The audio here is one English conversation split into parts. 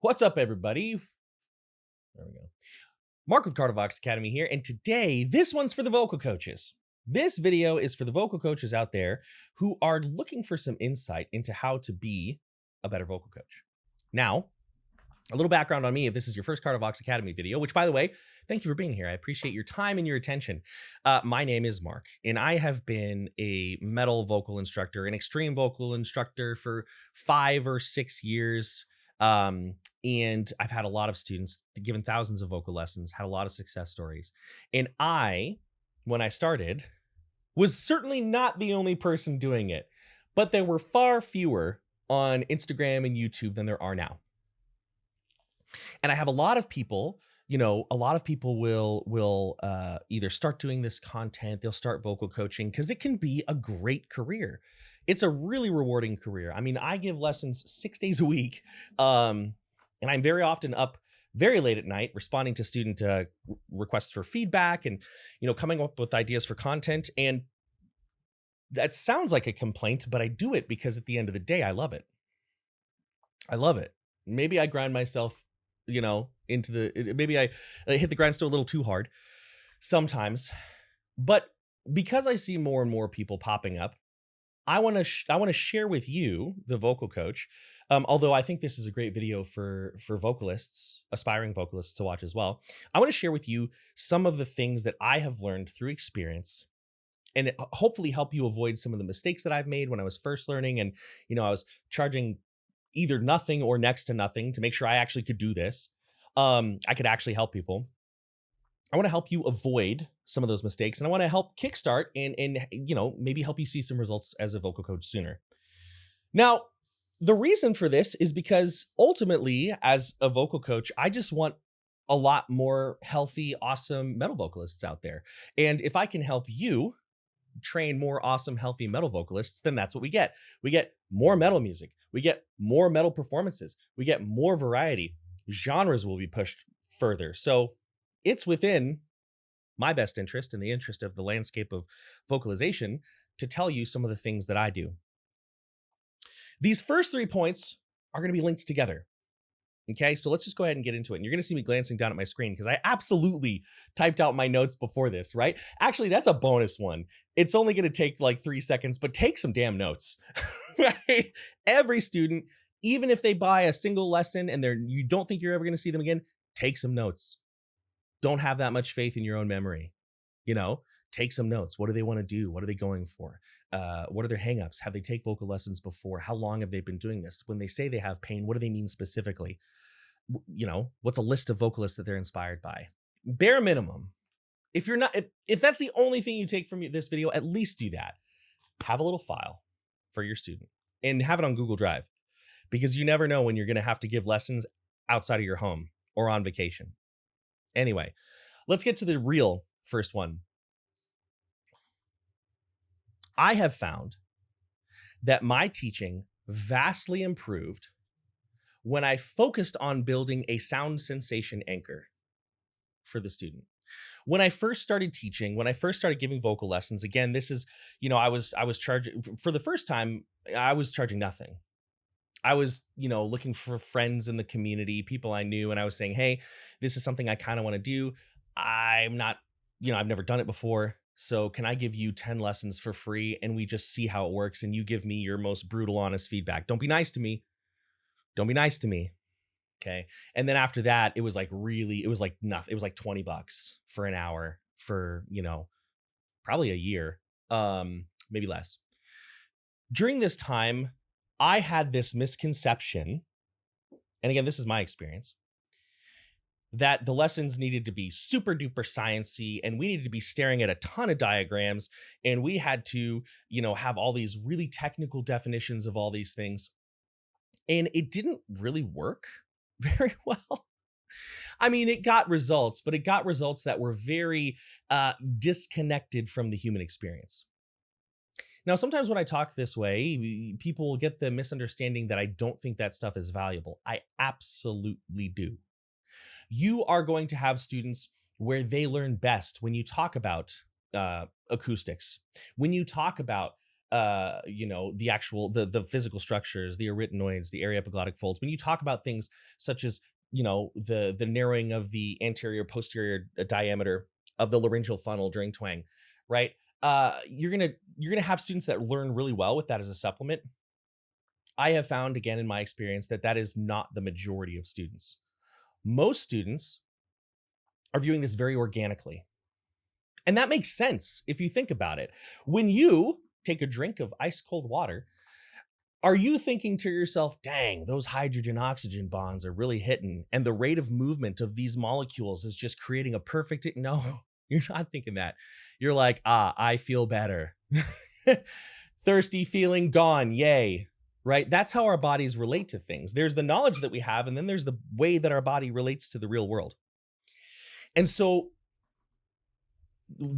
What's up, everybody? There we go. Mark with Cardivox Academy here, and today, this one's for the vocal coaches. This video is for the vocal coaches out there who are looking for some insight into how to be a better vocal coach. Now, a little background on me if this is your first Cardivox Academy video, which, by the way, thank you for being here. I appreciate your time and your attention. My name is Mark, and I have been a metal vocal instructor, an extreme vocal instructor for 5 or 6 years. And I've had a lot of students, given thousands of vocal lessons, had a lot of success stories. And when I started, was certainly not the only person doing it, but there were far fewer on Instagram and YouTube than there are now. And I have a lot of people, a lot of people will either start doing this content, they'll start vocal coaching because it can be a great career. It's a really rewarding career. I mean, I give lessons 6 days a week, and I'm very often up very late at night responding to student requests for feedback and coming up with ideas for content. And that sounds like a complaint, but I do it because at the end of the day, I love it. I love it. Maybe I grind myself maybe I hit the grindstone a little too hard sometimes, but because I see more and more people popping up, I want to share with you, the vocal coach. Although I think this is a great video for vocalists, aspiring vocalists to watch as well. I want to share with you some of the things that I have learned through experience, and hopefully help you avoid some of the mistakes that I've made when I was first learning. And I was charging either nothing or next to nothing to make sure I actually could do this. I could actually help people. I want to help you avoid some of those mistakes, and I want to help kickstart and maybe help you see some results as a vocal coach sooner. Now, the reason for this is because ultimately, as a vocal coach, I just want a lot more healthy, awesome metal vocalists out there. And if I can help you train more awesome, healthy metal vocalists, then that's what we get. We get more metal music. We get more metal performances. We get more variety. Genres will be pushed further. So it's within my best interest and the interest of the landscape of vocalization to tell you some of the things that I do. These first 3 points are going to be linked together. Okay, so let's just go ahead and get into it. And you're going to see me glancing down at my screen because I absolutely typed out my notes before this, right? Actually, that's a bonus one. It's only going to take like 3 seconds, but take some damn notes, right? Every student, even if they buy a single lesson and you don't think you're ever going to see them again, take some notes. Don't have that much faith in your own memory. Take some notes. What do they want to do? What are they going for? What are their hangups? Have they take vocal lessons before? How long have they been doing this? When they say they have pain, what do they mean specifically? What's a list of vocalists that they're inspired by? Bare minimum. If you're not, if that's the only thing you take from this video, at least do that. Have a little file for your student and have it on Google Drive, because you never know when you're going to have to give lessons outside of your home or on vacation. Anyway, let's get to the real first one. I have found that my teaching vastly improved when I focused on building a sound sensation anchor for the student. When I first started teaching, when I first started giving vocal lessons, again, this is, I was charging for the first time, I was charging nothing. I was, looking for friends in the community, people I knew, and I was saying, hey, this is something I kind of want to do. I'm not, I've never done it before. So can I give you 10 lessons for free and we just see how it works and you give me your most brutal, honest feedback? Don't be nice to me. Don't be nice to me. Okay. And then after that, it was like nothing. It was like $20 for an hour for, probably a year, maybe less. During this time, I had this misconception, and again, this is my experience, that the lessons needed to be super duper sciencey, and we needed to be staring at a ton of diagrams, and we had to, have all these really technical definitions of all these things. And it didn't really work very well. I mean, it got results, but it got results that were very disconnected from the human experience. Now, sometimes when I talk this way, people get the misunderstanding that I don't think that stuff is valuable. I absolutely do. You are going to have students where they learn best when you talk about acoustics, when you talk about the actual the physical structures, the arytenoids, the aryepiglottic folds. When you talk about things such as the narrowing of the anterior posterior diameter of the laryngeal funnel during twang, right? You're gonna have students that learn really well with that as a supplement. I have found again in my experience that that is not the majority of students. Most students are viewing this very organically. And that makes sense if you think about it. When you take a drink of ice cold water, are you thinking to yourself, dang, those hydrogen oxygen bonds are really hitting, and the rate of movement of these molecules is just creating a perfect. No, you're not thinking that. You're like, I feel better. Thirsty feeling gone. Yay. Right? That's how our bodies relate to things. There's the knowledge that we have, and then there's the way that our body relates to the real world. And so,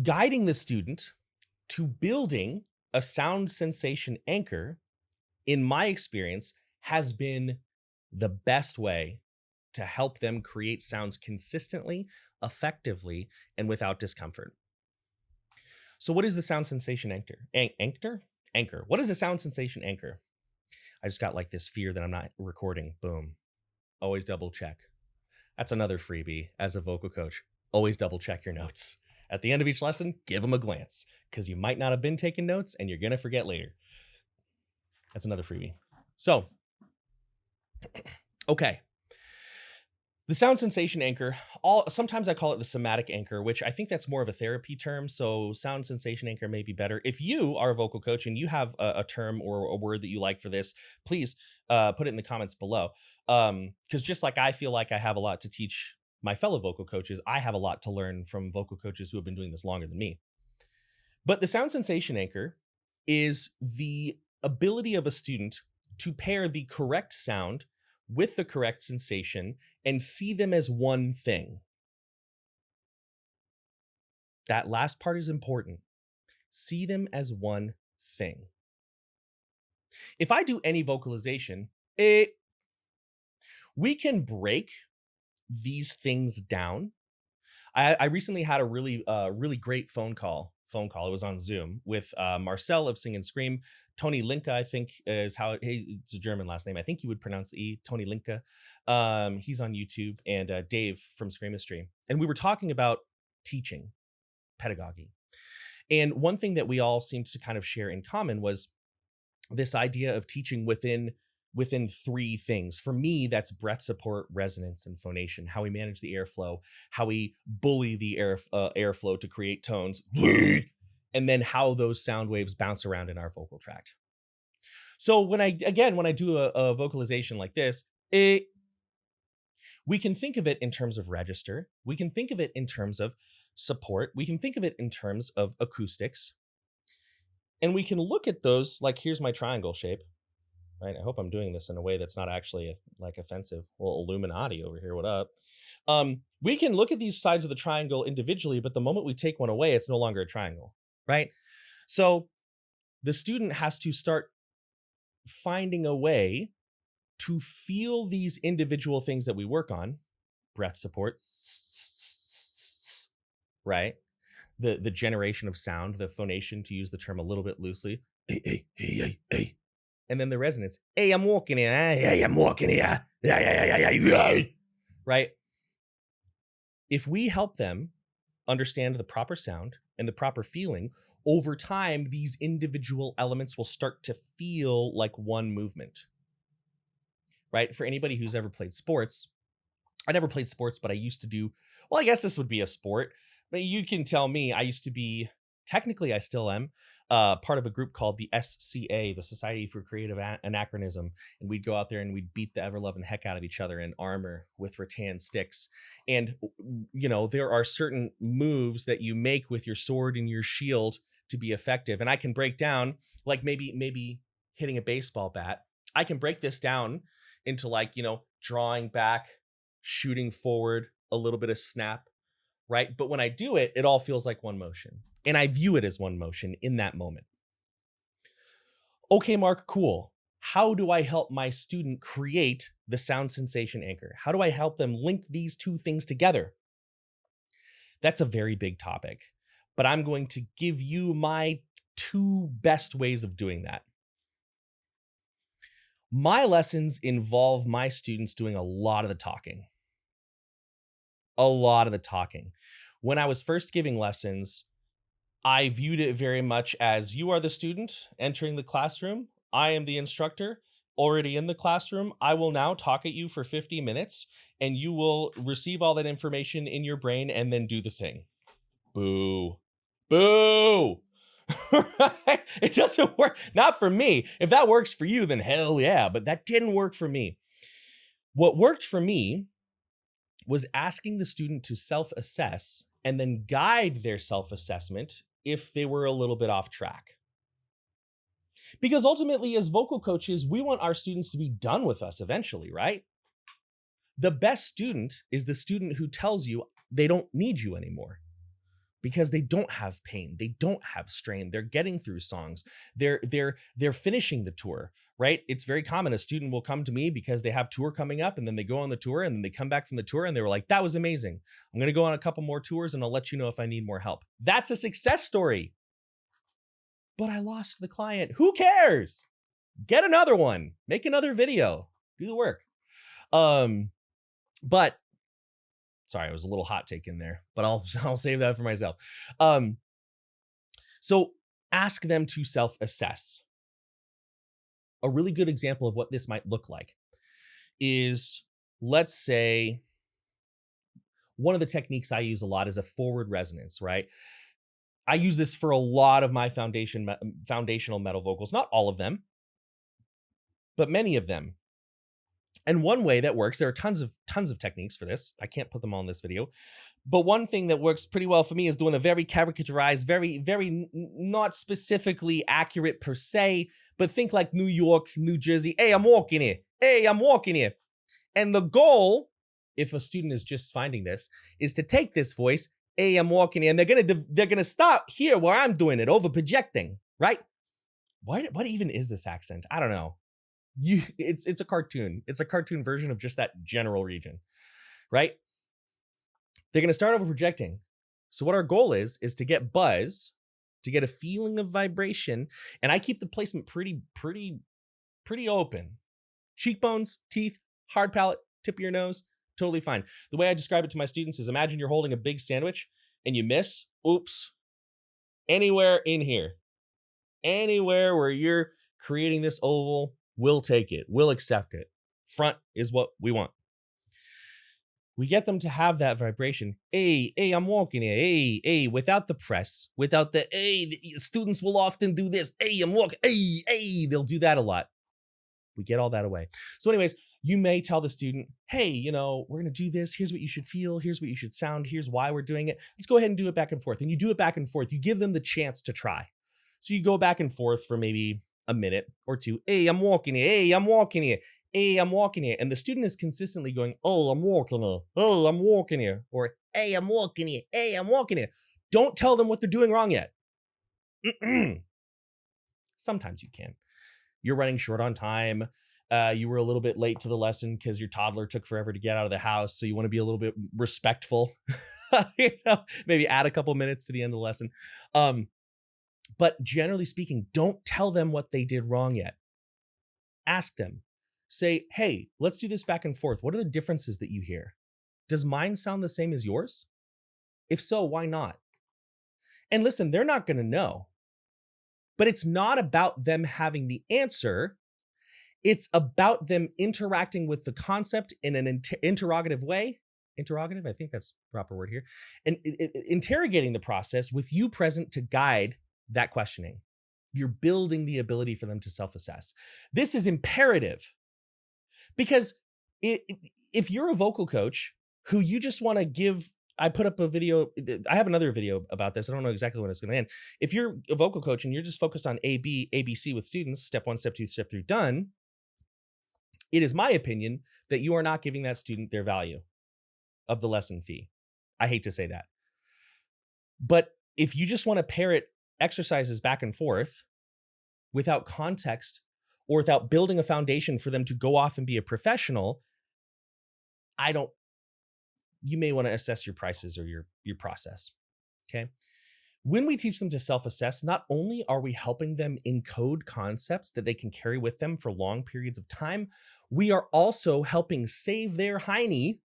guiding the student to building a sound sensation anchor, in my experience, has been the best way to help them create sounds consistently, effectively, and without discomfort. So, what is the sound sensation anchor? Anchor. What is a sound sensation anchor? I just got like this fear that I'm not recording. Boom. Always double check. That's another freebie as a vocal coach. Always double check your notes. At the end of each lesson, give them a glance, because you might not have been taking notes and you're going to forget later. That's another freebie. So, okay. The sound sensation anchor, sometimes I call it the somatic anchor, which I think that's more of a therapy term. So sound sensation anchor may be better. If you are a vocal coach and you have a term or a word that you like for this, please put it in the comments below. Because just like I feel like I have a lot to teach my fellow vocal coaches, I have a lot to learn from vocal coaches who have been doing this longer than me. But the sound sensation anchor is the ability of a student to pair the correct sound with the correct sensation and see them as one thing. That last part is important. See them as one thing. If I do any vocalization, we can break these things down. I recently had a really great phone call. It was on Zoom with Marcel of Sing and Scream. Tony Linka, I think, is how it's a German last name. I think you would pronounce the E. Tony Linka. He's on YouTube, and Dave from Screamistry. And we were talking about teaching, pedagogy. And one thing that we all seemed to kind of share in common was this idea of teaching within three things. For me, that's breath support, resonance, and phonation. How we manage the airflow, how we bully the airflow to create tones, and then how those sound waves bounce around in our vocal tract. So when I do a vocalization like this, we can think of it in terms of register. We can think of it in terms of support. We can think of it in terms of acoustics. And we can look at those like, here's my triangle shape. Right? I hope I'm doing this in a way that's not actually like offensive. Well, Illuminati over here, what up? We can look at these sides of the triangle individually, but the moment we take one away, it's no longer a triangle, right? So the student has to start finding a way to feel these individual things that we work on. Breath support, right? The generation of sound, the phonation, to use the term a little bit loosely. And then the resonance. Hey, I'm walking here. Hey, I'm walking here. Right? If we help them understand the proper sound and the proper feeling, over time, these individual elements will start to feel like one movement. Right? For anybody who's ever played sports, I never played sports, but I used to do, well, I guess this would be a sport, but you can tell me, I used to be, technically I still am, part of a group called the SCA, the Society for Creative Anachronism. And we'd go out there and we'd beat the ever-loving heck out of each other in armor with rattan sticks. And, there are certain moves that you make with your sword and your shield to be effective. And I can break down, like maybe hitting a baseball bat. I can break this down into drawing back, shooting forward, a little bit of snap, right? But when I do it, it all feels like one motion. And I view it as one motion in that moment. Okay, Mark, cool. How do I help my student create the sound sensation anchor? How do I help them link these two things together? That's a very big topic, but I'm going to give you my two best ways of doing that. My lessons involve my students doing a lot of the talking. A lot of the talking. When I was first giving lessons, I viewed it very much as you are the student entering the classroom. I am the instructor already in the classroom. I will now talk at you for 50 minutes and you will receive all that information in your brain and then do the thing. Boo. Boo. Right? It doesn't work. Not for me. If that works for you, then hell yeah. But that didn't work for me. What worked for me was asking the student to self-assess and then guide their self-assessment if they were a little bit off track. Because ultimately, as vocal coaches, we want our students to be done with us eventually, right? The best student is the student who tells you they don't need you anymore because they don't have pain, they don't have strain, they're getting through songs, they're finishing the tour, right? It's very common a student will come to me because they have tour coming up and then they go on the tour and then they come back from the tour and they were like, that was amazing. I'm going to go on a couple more tours and I'll let you know if I need more help. That's a success story. But I lost the client. Who cares? Get another one, make another video, do the work. But sorry, it was a little hot take in there, but I'll save that for myself. So ask them to self-assess. A really good example of what this might look like is, let's say, one of the techniques I use a lot is a forward resonance, right? I use this for a lot of my foundational metal vocals, not all of them, but many of them. And one way that works, there are tons of techniques for this. I can't put them all in this video. But one thing that works pretty well for me is doing a very caricaturized, very not specifically accurate per se, but think like New York, New Jersey. Hey, I'm walking here. Hey, I'm walking here. And the goal, if a student is just finding this, is to take this voice, hey, I'm walking here, and they're gonna start here where I'm doing it, over projecting, right? What even is this accent? I don't know. It's a cartoon. It's a cartoon version of just that general region, right? They're going to start over projecting. So what our goal is to get buzz, to get a feeling of vibration, and I keep the placement pretty open. Cheekbones, teeth, hard palate, tip of your nose, totally fine. The way I describe it to my students is, imagine you're holding a big sandwich and you miss. Oops. Anywhere in here, anywhere where you're creating this oval, we'll take it. We'll accept it. Front is what we want. We get them to have that vibration. Hey, I'm walking here. Hey, without the press, without the, the students will often do this. Hey, I'm walking. Hey, they'll do that a lot. We get all that away. So anyways, you may tell the student, hey, we're going to do this. Here's what you should feel. Here's what you should sound. Here's why we're doing it. Let's go ahead and do it back and forth. And you do it back and forth. You give them the chance to try. So you go back and forth for maybe a minute or two. Hey, I'm walking here. Hey, I'm walking here. Hey, I'm walking here. And the student is consistently going, oh, I'm walking here. Oh, I'm walking here. Or, hey, I'm walking here. Hey, I'm walking here. Don't tell them what they're doing wrong yet. Sometimes you can. You're running short on time. You were a little bit late to the lesson because your toddler took forever to get out of the house. So you want to be a little bit respectful. Maybe add a couple minutes to the end of the lesson. But generally speaking, don't tell them what they did wrong yet. Ask them. Say, hey, let's do this back and forth. What are the differences that you hear? Does mine sound the same as yours? If so, why not? And listen, they're not going to know. But it's not about them having the answer. It's about them interacting with the concept in an interrogative way. Interrogative, I think that's the proper word here. And interrogating the process with you present to guide that questioning. You're building the ability for them to self-assess. This is imperative because if you're a vocal coach who you just want to give, I put up a video, I have another video about this. I don't know exactly when it's going to end. If you're a vocal coach and you're just focused on ABC with students, step 1, step 2, step 3, done, it is my opinion that you are not giving that student their value of the lesson fee. I hate to say that. But if you just want to parrot exercises back and forth without context or without building a foundation for them to go off and be a professional, you may want to assess your prices or your process. Okay. When we teach them to self-assess, not only are we helping them encode concepts that they can carry with them for long periods of time, we are also helping save their hiney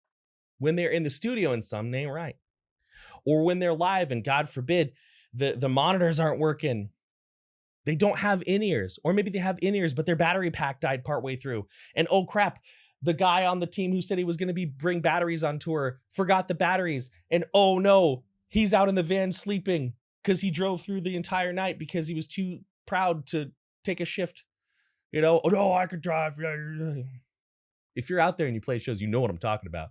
when they're in the studio and something ain't right. Or when they're live and God forbid, the monitors aren't working. They don't have in-ears, or maybe they have in-ears, but their battery pack died partway through. And oh crap, the guy on the team who said he was going to bring batteries on tour forgot the batteries. And oh no, he's out in the van sleeping because he drove through the entire night because he was too proud to take a shift. Oh no, I could drive. If you're out there and you play shows, you know what I'm talking about.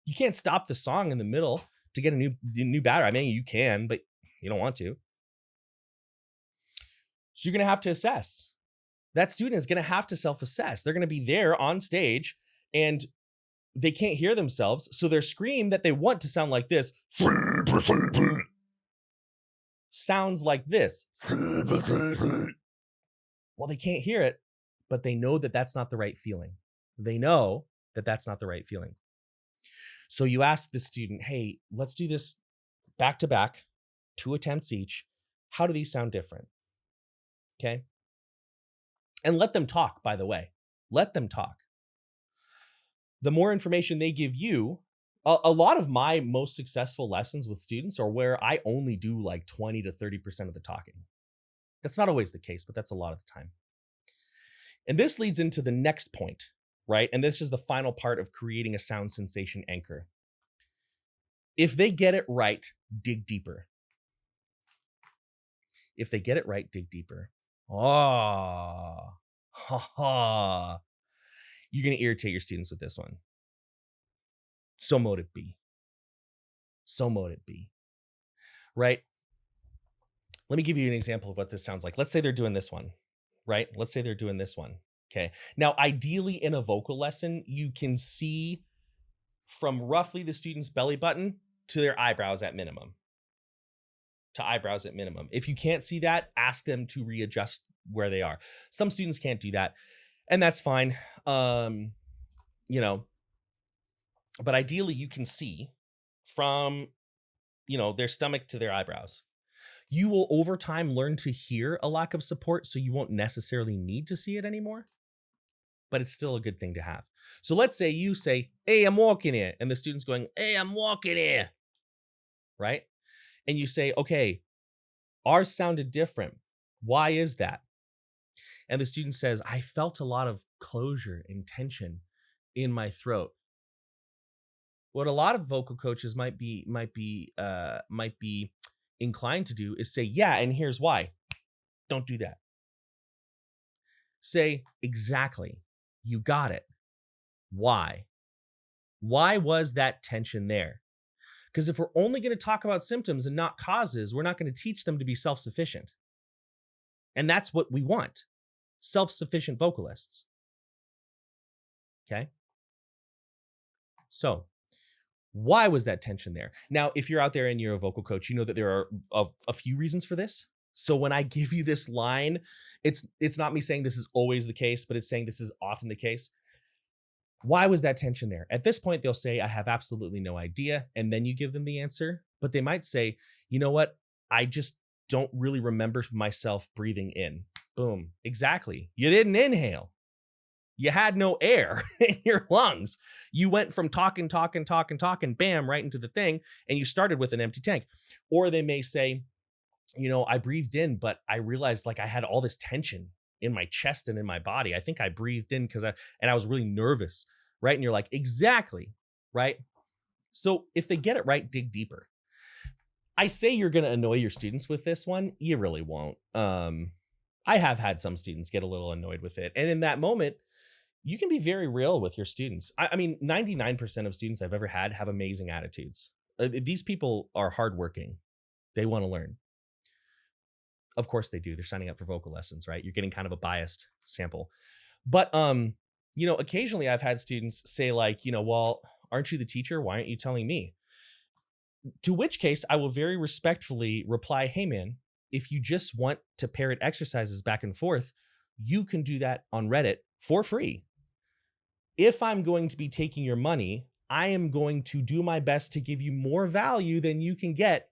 You can't stop the song in the middle to get a new battery. I mean, you can, but you don't want to. So you're going to have to assess. That student is going to have to self-assess. They're going to be there on stage and they can't hear themselves. So their scream that they want to sound like this sounds like this. Well, they can't hear it, but they know that that's not the right feeling. They know that that's not the right feeling. So you ask the student, hey, let's do this back to back, 2 attempts each. How do these sound different? Okay. And let them talk, by the way. Let them talk. The more information they give you, a lot of my most successful lessons with students are where I only do like 20 to 30% of the talking. That's not always the case, but that's a lot of the time. And this leads into the next point, right? And this is the final part of creating a sound sensation anchor. If they get it right, dig deeper. If they get it right, dig deeper. Oh, ha ha. You're going to irritate your students with this one. So mote it be. So mote it be. Right? Let me give you an example of what this sounds like. Let's say they're doing this one, right? Let's say they're doing this one. Okay. Now, ideally in a vocal lesson, you can see from roughly the student's belly button to their eyebrows at minimum. If you can't see that, ask them to readjust where they are. Some students can't do that, and that's fine. But ideally you can see from, their stomach to their eyebrows. You will over time learn to hear a lack of support, so you won't necessarily need to see it anymore, but it's still a good thing to have. So let's say you say, hey, I'm walking here, and the student's going, hey, I'm walking here, right? And you say, okay, ours sounded different. Why is that? And the student says, I felt a lot of closure and tension in my throat. What a lot of vocal coaches might be inclined to do is say, yeah, and here's why. Don't do that. Say, exactly. You got it. Why? Why was that tension there? Because if we're only going to talk about symptoms and not causes, we're not going to teach them to be self-sufficient. And that's what we want. Self-sufficient vocalists. Okay? So, why was that tension there? Now, if you're out there and you're a vocal coach, you know that there are a few reasons for this. So when I give you this line, it's not me saying this is always the case, but it's saying this is often the case. Why was that tension there? At this point, they'll say, I have absolutely no idea. And then you give them the answer. But they might say, you know what? I just don't really remember myself breathing in. Boom. Exactly. You didn't inhale. You had no air in your lungs. You went from talking, bam, right into the thing. And you started with an empty tank. Or they may say, I breathed in, but I realized like I had all this tension in my chest and in my body. I think I breathed in because I was really nervous, right? And you're like, exactly, right? So if they get it right, dig deeper. I say you're going to annoy your students with this one. You really won't. I have had some students get a little annoyed with it. And in that moment, you can be very real with your students. I mean, 99% of students I've ever had have amazing attitudes. These people are hardworking. They want to learn. Of course they do. They're signing up for vocal lessons, right? You're getting kind of a biased sample. But, occasionally I've had students say like, well, aren't you the teacher? Why aren't you telling me? To which case I will very respectfully reply, hey man, if you just want to parrot exercises back and forth, you can do that on Reddit for free. If I'm going to be taking your money, I am going to do my best to give you more value than you can get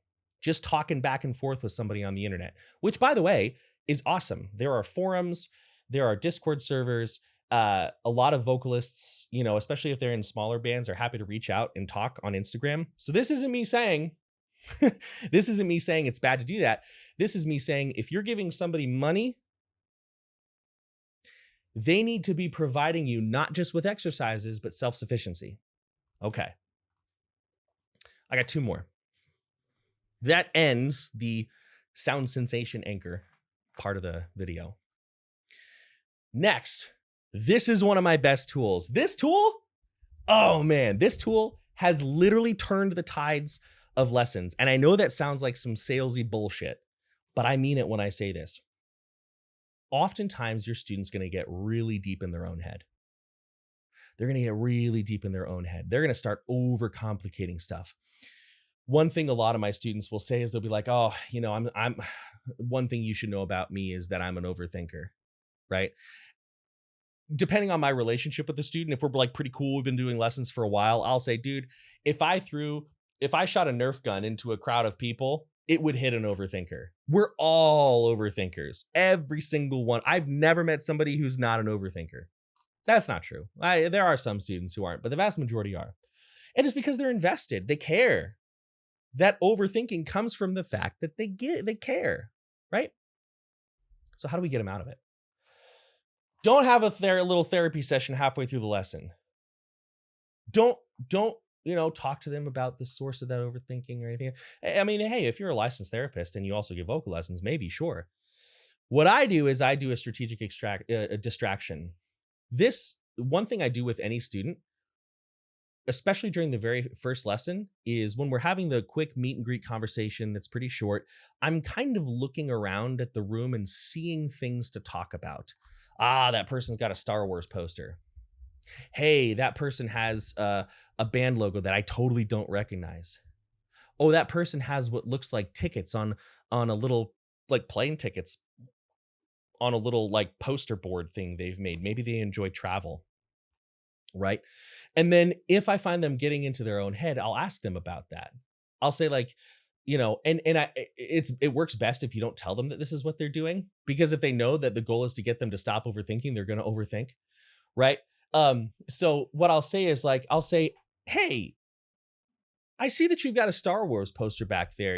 just talking back and forth with somebody on the internet, which, by the way, is awesome. There are forums, there are Discord servers. A lot of vocalists, especially if they're in smaller bands, are happy to reach out and talk on Instagram. So this isn't me saying this isn't me saying it's bad to do that. This is me saying if you're giving somebody money, they need to be providing you not just with exercises, but self-sufficiency. Okay. I got two more. That ends the sound sensation anchor part of the video. Next, this is one of my best tools. This tool, oh man, this tool has literally turned the tides of lessons. And I know that sounds like some salesy bullshit, but I mean it when I say this. Oftentimes, your student's going to get really deep in their own head. They're going to get really deep in their own head. They're going to start overcomplicating stuff. One thing a lot of my students will say is they'll be like, "Oh, I'm one thing you should know about me is that I'm an overthinker," right? Depending on my relationship with the student, if we're like pretty cool, we've been doing lessons for a while, I'll say, "Dude, if I shot a Nerf gun into a crowd of people, it would hit an overthinker." We're all overthinkers. Every single one. I've never met somebody who's not an overthinker. That's not true. There are some students who aren't, but the vast majority are. And it's because they're invested. They care. That overthinking comes from the fact that they care, right? So how do we get them out of it? Don't have a little therapy session halfway through the lesson. Don't talk to them about the source of that overthinking or anything. I mean, hey, if you're a licensed therapist and you also give vocal lessons, maybe, sure. What I do is I do a strategic distraction. This one thing I do with any student, especially during the very first lesson, is when we're having the quick meet and greet conversation that's pretty short, I'm kind of looking around at the room and seeing things to talk about. That person's got a Star Wars poster. Hey, that person has a band logo that I totally don't recognize. Oh, that person has what looks like tickets on a little, like, plane tickets on a little, like, poster board thing they've made. Maybe they enjoy travel, right? And then if I find them getting into their own head, I'll ask them about that. I'll say, like, it works best if you don't tell them that this is what they're doing, because if they know that the goal is to get them to stop overthinking, they're going to overthink, right? So what I'll say is, like, "Hey, I see that you've got a Star Wars poster back there.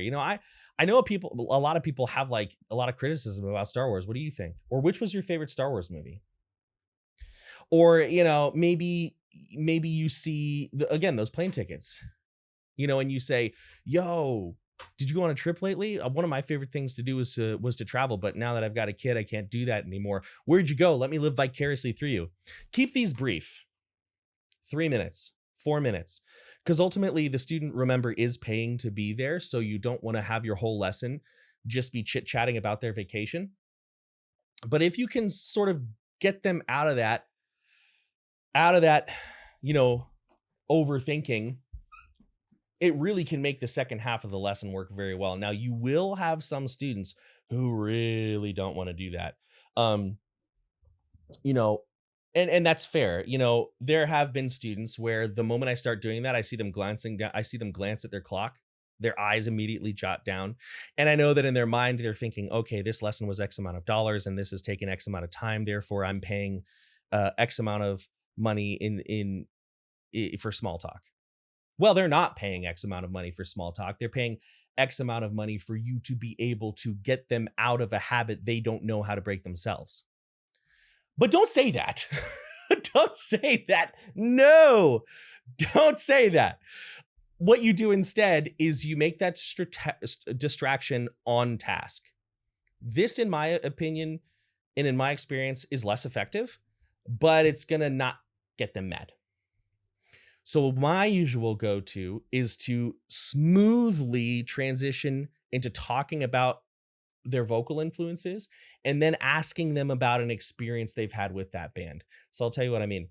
I know a lot of people have, like, a lot of criticism about Star Wars. What do you think? Or which was your favorite Star Wars movie?" Or, maybe you see again, those plane tickets, and you say, "Yo, did you go on a trip lately? One of my favorite things to do was to travel, but now that I've got a kid, I can't do that anymore. Where'd you go? Let me live vicariously through you." Keep these brief. 3 minutes, 4 minutes. Because ultimately the student, remember, is paying to be there. So you don't want to have your whole lesson just be chit-chatting about their vacation. But if you can sort of get them out of that, overthinking, it really can make the second half of the lesson work very well. Now, you will have some students who really don't want to do that. And that's fair. There have been students where the moment I start doing that, I see them glancing down, I see them glance at their clock, their eyes immediately jot down. And I know that in their mind, they're thinking, okay, this lesson was X amount of dollars and this has taken X amount of time. Therefore, I'm paying X amount of money for small talk. Well, they're not paying X amount of money for small talk. They're paying X amount of money for you to be able to get them out of a habit they don't know how to break themselves. But don't say that. Don't say that. No, don't say that. What you do instead is you make that distraction on task. This, in my opinion, and in my experience, is less effective, but it's going to not get them mad. So my usual go-to is to smoothly transition into talking about their vocal influences and then asking them about an experience they've had with that band. So I'll tell you what I mean.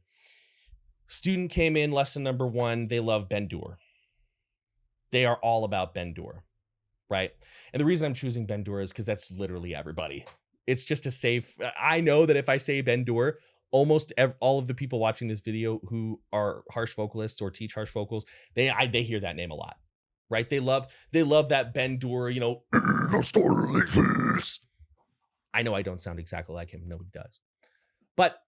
Student came in, lesson number 1, they love Ben-Dur. They are all about Ben-Dur, right? And the reason I'm choosing Ben-Dur is because that's literally everybody. It's just a safe, I know that if I say Ben-Dur, almost all of the people watching this video who are harsh vocalists or teach harsh vocals, they hear that name a lot. right? They love that Ben Dura, "A story like this." I know I don't sound exactly like him. Nobody does. But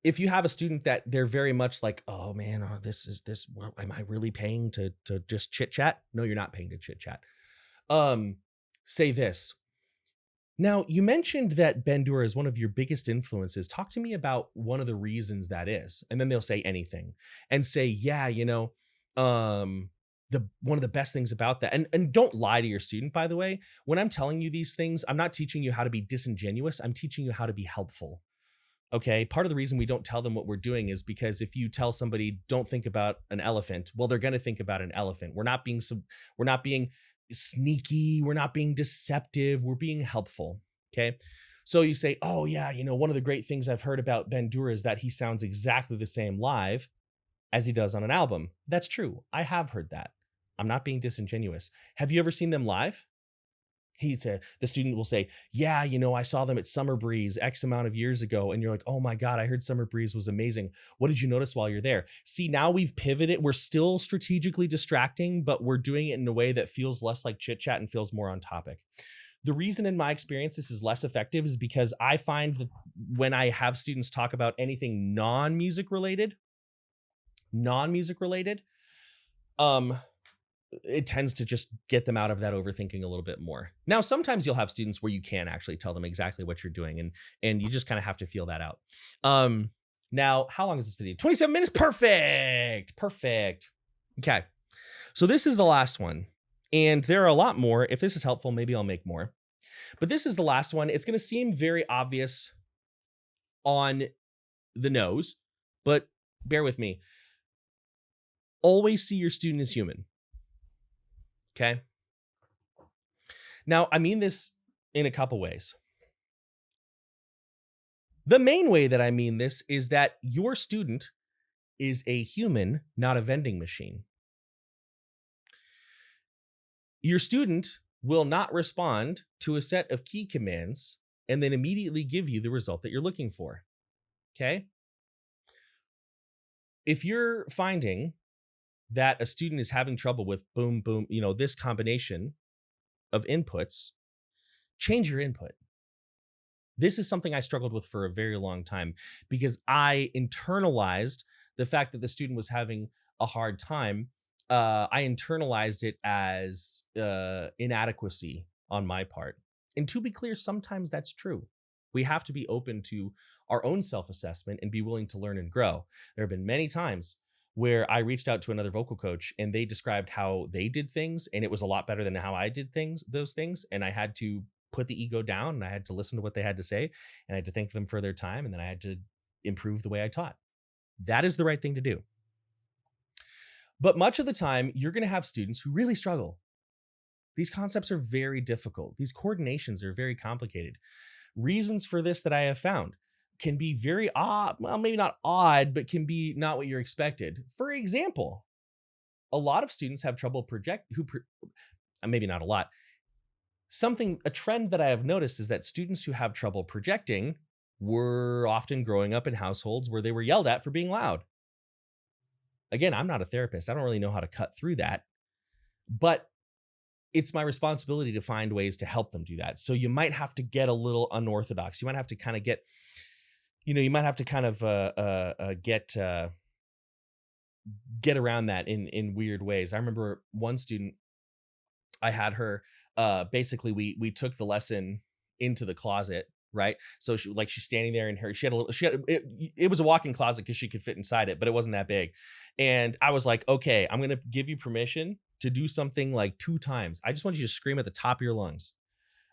if you have a student that they're very much like, "Oh man, this is this. Am I really paying to just chit chat?" No, you're not paying to chit chat. Um, Say this. Now, you mentioned that Ben Dura is one of your biggest influences. Talk to me about one of the reasons that is. And then they'll say anything and say, yeah, um, the one of the best things about that. And don't lie to your student, by the way. When I'm telling you these things, I'm not teaching you how to be disingenuous. I'm teaching you how to be helpful. Okay. Part of the reason we don't tell them what we're doing is because if you tell somebody, don't think about an elephant, well, they're going to think about an elephant. We're not being sneaky. We're not being deceptive. We're being helpful. Okay. So you say, oh yeah, one of the great things I've heard about Ben Dura is that he sounds exactly the same live as he does on an album. That's true. I have heard that. I'm not being disingenuous. Have you ever seen them live? The student will say, yeah, I saw them at Summer Breeze X amount of years ago. And you're like, oh my God, I heard Summer Breeze was amazing. What did you notice while you're there? See, now we've pivoted. We're still strategically distracting, but we're doing it in a way that feels less like chit chat and feels more on topic. The reason in my experience this is less effective is because I find that when I have students talk about anything non-music related, um, it tends to just get them out of that overthinking a little bit more. Now, sometimes you'll have students where you can actually tell them exactly what you're doing, and you just kind of have to feel that out. Now, how long is this video? 27 minutes. Perfect. Okay. So this is the last one. And there are a lot more. If this is helpful, maybe I'll make more. But this is the last one. It's going to seem very obvious on the nose, but bear with me. Always see your student as human. Okay. Now, I mean this in a couple ways. The main way that I mean this is that your student is a human, not a vending machine. Your student will not respond to a set of key commands and then immediately give you the result that you're looking for. Okay? If you're finding that a student is having trouble with boom, boom, this combination of inputs, change your input. This is something I struggled with for a very long time because I internalized the fact that the student was having a hard time. I internalized it as inadequacy on my part. And to be clear, sometimes that's true. We have to be open to our own self-assessment and be willing to learn and grow. There have been many times where I reached out to another vocal coach and they described how they did things and it was a lot better than how I did those things. And I had to put the ego down and I had to listen to what they had to say and I had to thank them for their time. And then I had to improve the way I taught. That is the right thing to do. But much of the time, you're going to have students who really struggle. These concepts are very difficult. These coordinations are very complicated. Reasons for this that I have found can be very odd. Well, maybe not odd, but can be not what you're expected. For example, a lot of students have trouble maybe not a lot. A trend that I have noticed is that students who have trouble projecting were often growing up in households where they were yelled at for being loud. Again, I'm not a therapist. I don't really know how to cut through that, but it's my responsibility to find ways to help them do that. So you might have to get a little unorthodox. You might have to kind of get, get around that in weird ways. I remember one student, I had her, basically we took the lesson into the closet, right? So she's standing there and it was a walk-in closet because she could fit inside it, but it wasn't that big. And I was like, okay, I'm going to give you permission to do something like 2 times. I just want you to scream at the top of your lungs,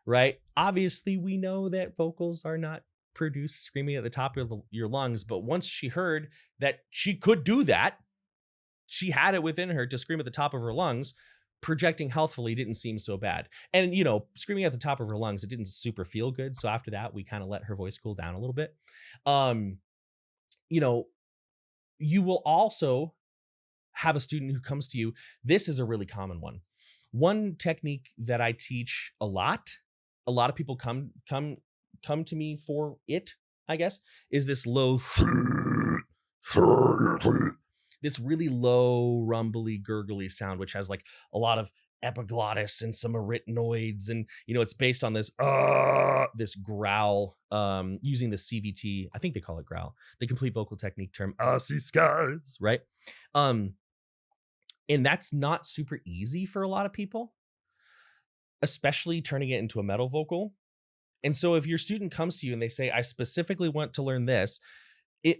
right? Obviously, we know that vocals are not produced screaming at the top of your lungs, but once she heard that she could do that, she had it within her to scream at the top of her lungs. Projecting healthfully didn't seem so bad. And, screaming at the top of her lungs, it didn't super feel good. So after that, we kind of let her voice cool down a little bit. You will also have a student who comes to you. This is a really common one. One technique that I teach a lot of people come to me for it, I guess, is this low. this really low, rumbly, gurgly sound, which has like a lot of epiglottis and some arytenoids, and it's based on this growl, using the CVT. I think they call it growl, the complete vocal technique term. See skies, right? Um, and that's not super easy for a lot of people, especially turning it into a metal vocal. And so if your student comes to you and they say, I specifically want to learn this, it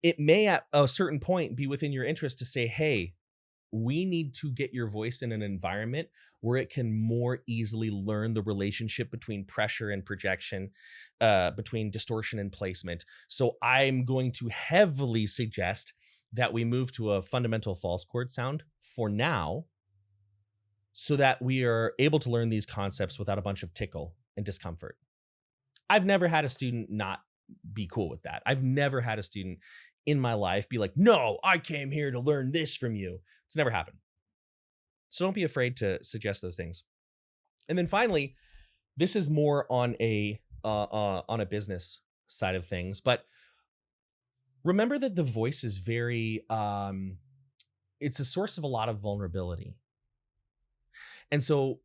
it may at a certain point be within your interest to say, hey, we need to get your voice in an environment where it can more easily learn the relationship between pressure and projection, between distortion and placement. So I'm going to heavily suggest that we move to a fundamental false chord sound for now, so that we are able to learn these concepts without a bunch of tickle and discomfort. I've never had a student not be cool with that. I've never had a student in my life be like, no, I came here to learn this from you. It's never happened. So don't be afraid to suggest those things. And then finally, this is more on a business side of things, but remember that the voice is very it's a source of a lot of vulnerability. And so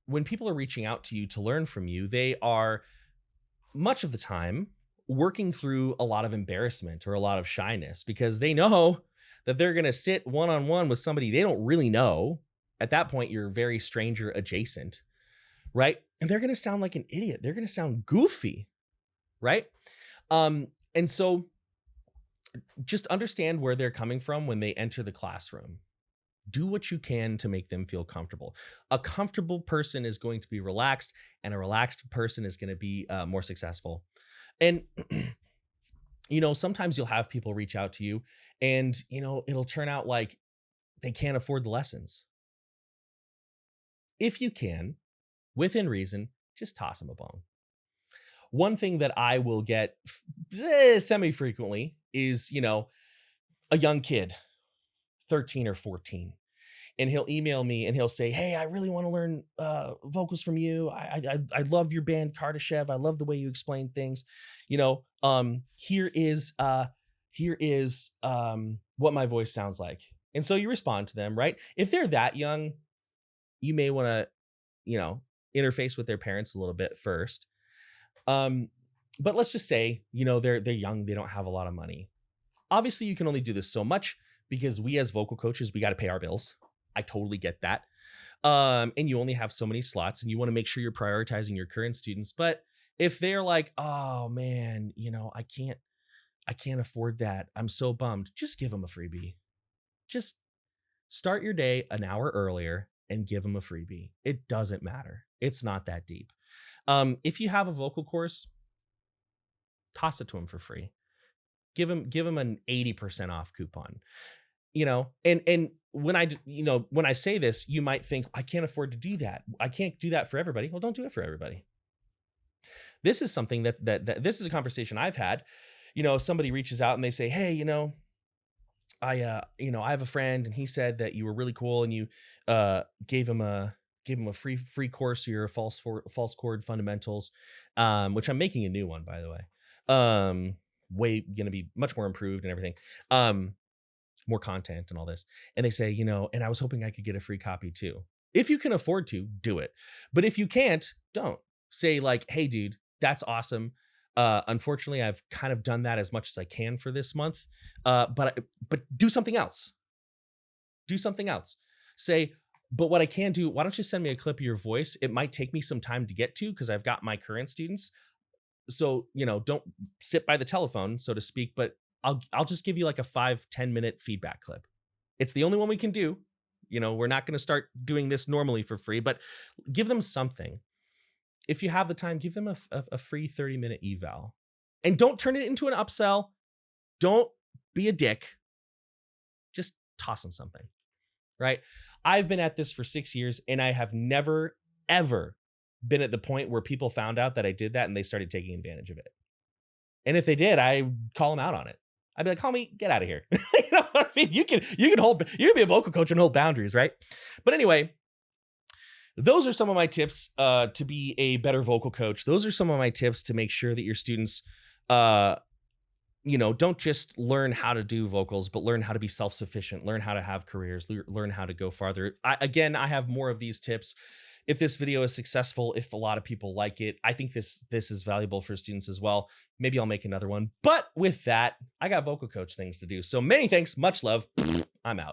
when people are reaching out to you to learn from you, they are much of the time working through a lot of embarrassment or a lot of shyness, because they know that they're going to sit one-on-one with somebody they don't really know. At that point, you're very stranger adjacent, right? And they're going to sound like an idiot. They're going to sound goofy, right? And so just understand where they're coming from when they enter the classroom. Do what you can to make them feel comfortable. A comfortable person is going to be relaxed, and a relaxed person is going to be more successful. And, sometimes you'll have people reach out to you and, it'll turn out like they can't afford the lessons. If you can, within reason, just toss them a bone. One thing that I will get semi-frequently is, a young kid, 13 or 14. And he'll email me and he'll say, hey, I really want to learn vocals from you. I love your band Kardashev. I love the way you explain things. Here is what my voice sounds like. And so you respond to them, right? If they're that young, you may want to, interface with their parents a little bit first. But let's just say, they're young, they don't have a lot of money. Obviously, you can only do this so much, because we as vocal coaches, we got to pay our bills. I totally get that. And you only have so many slots, and you want to make sure you're prioritizing your current students. But if they're like, oh man, I can't afford that, I'm so bummed, just give them a freebie. Just start your day an hour earlier and give them a freebie. It doesn't matter. It's not that deep. If you have a vocal course, toss it to them for free. Give them an 80% off coupon. And when I say this, you might think, I can't afford to do that. I can't do that for everybody. Well, don't do it for everybody. This is something that this is a conversation I've had. Somebody reaches out and they say, hey, I have a friend, and he said that you were really cool, and you gave him a free course of your false chord fundamentals, which I'm making a new one, by the way. Way going to be much more improved and everything. More content and all this. And they say, and I was hoping I could get a free copy too. If you can afford to, do it. But if you can't, don't. Say like, hey dude, that's awesome. Unfortunately, I've kind of done that as much as I can for this month. But do something else. Do something else. Say, but what I can do, why don't you send me a clip of your voice? It might take me some time to get to, because I've got my current students. So, don't sit by the telephone, so to speak, but I'll just give you like a 5-10 minute feedback clip. It's the only one we can do. We're not going to start doing this normally for free, but give them something. If you have the time, give them a free 30-minute eval, and don't turn it into an upsell. Don't be a dick. Just toss them something, right? I've been at this for 6 years, and I have never, ever been at the point where people found out that I did that and they started taking advantage of it. And if they did, I call them out on it. I'd be like, homie, get out of here. You know what I mean? You can be a vocal coach and hold boundaries, right? But anyway, those are some of my tips to be a better vocal coach. Those are some of my tips to make sure that your students don't just learn how to do vocals, but learn how to be self-sufficient, learn how to have careers, learn how to go farther. I have more of these tips. If this video is successful, if a lot of people like it, I think this is valuable for students as well. Maybe I'll make another one. But with that, I got vocal coach things to do. So many thanks, much love. I'm out.